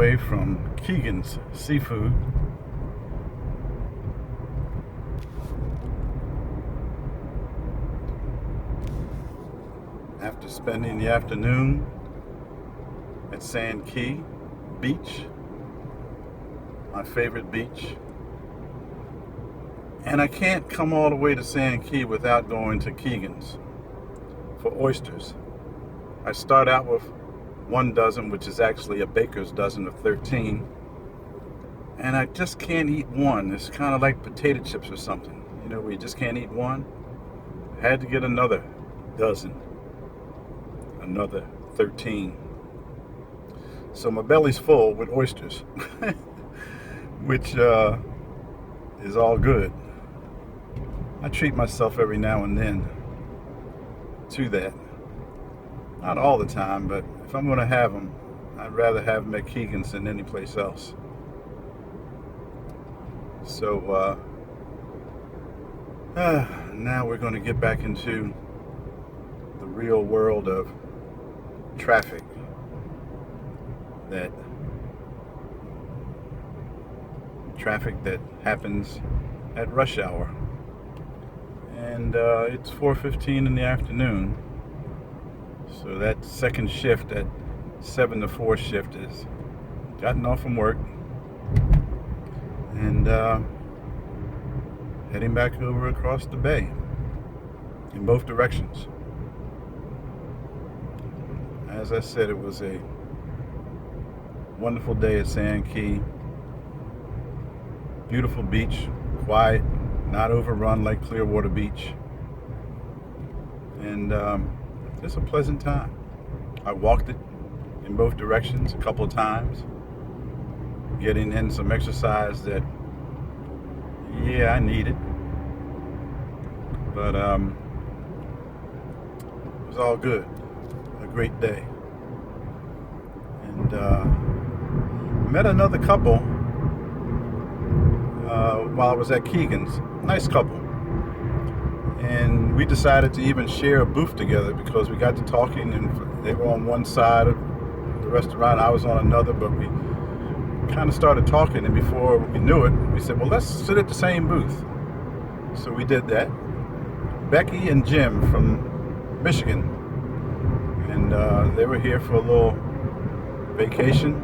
way from Keegan's Seafood. After spending the afternoon at Sand Key Beach, my favorite beach. And I can't come all the way to Sand Key without going to Keegan's for oysters. I start out with 1 dozen, which is actually a baker's dozen of 13. And I just can't eat one. It's kind of like potato chips or something. You know, where you just can't eat one. I had to get another dozen. Another 13. So my belly's full with oysters, which is all good. I treat myself every now and then to that. Not all the time, but if I'm going to have them, I'd rather have them at Keegan's than any place else. So now we're going to get back into the real world of traffic. That happens at rush hour. And it's 4:15 in the afternoon. So that second shift, that 7 to 4 shift, is gotten off from work and heading back over across the bay in both directions. As I said, it was a wonderful day at Sand Key. Beautiful beach, quiet, not overrun like Clearwater Beach. And just a pleasant time. I walked it in both directions a couple of times, getting in some exercise that, I needed. But it was all good. A great day. And met another couple while I was at Keegan's. Nice couple. And we decided to even share a booth together because we got to talking, and they were on one side of the restaurant, I was on another, but we kind of started talking, and before we knew it, we said, well, let's sit at the same booth. So we did that. Becky and Jim from Michigan, and they were here for a little vacation,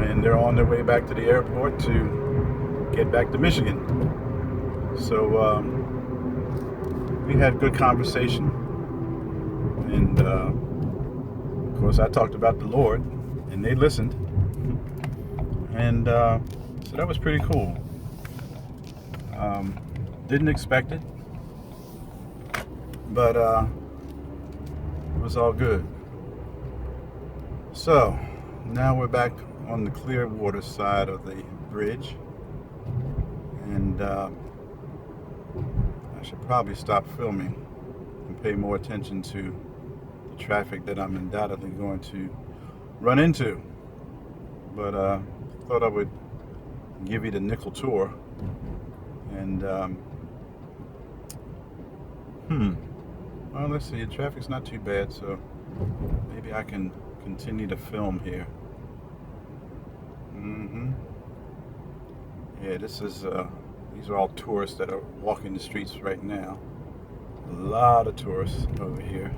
and they're on their way back to the airport to get back to Michigan. So we had good conversation, and of course I talked about the Lord, and they listened, and so that was pretty cool. Didn't expect it, but it was all good. So now we're back on the Clearwater side of the bridge, and I should probably stop filming and pay more attention to the traffic that I'm undoubtedly going to run into. But thought I would give you the nickel tour. And well, let's see, the traffic's not too bad, so maybe I can continue to film here. Yeah, this is these are all tourists that are walking the streets right now. A lot of tourists over here,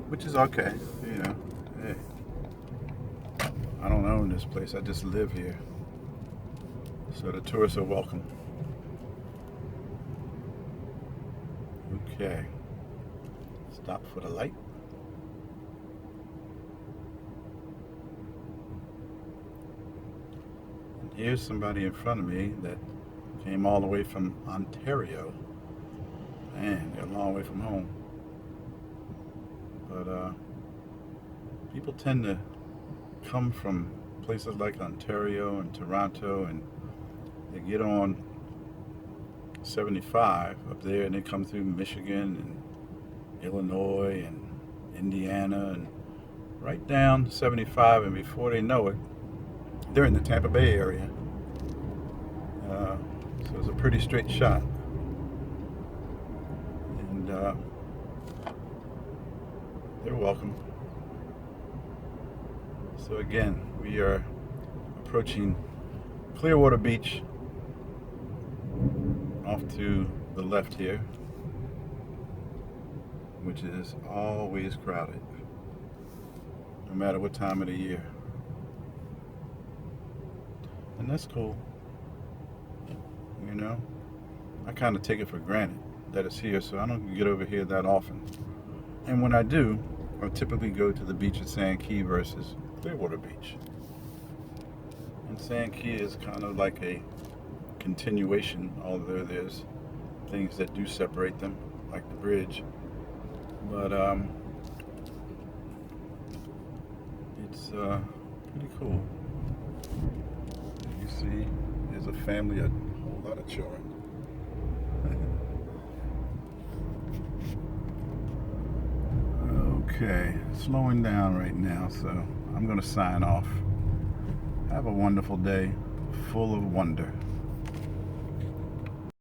which is okay, you know. Hey, I don't own this place, I just live here. So the tourists are welcome. Okay. Stop for the light. And here's somebody in front of me that came all the way from Ontario. Man, they're a long way from home. But people tend to come from places like Ontario and Toronto, and they get on 75 up there, and they come through Michigan and Illinois and Indiana and right down 75, and before they know it, they're in the Tampa Bay area. So it's a pretty straight shot. And they're welcome. So again, we are approaching Clearwater Beach, off to the left here, which is always crowded, no matter what time of the year. And that's cool. You know, I kind of take it for granted that it's here, so I don't get over here that often. And when I do, I typically go to the beach at Sand Key versus Clearwater Beach. And Sand Key is kind of like a continuation, although there's things that do separate them, like the bridge. But it's pretty cool. You see, there's a family, a whole lot of children. Okay, slowing down right now, so I'm going to sign off. Have a wonderful day, full of wonder.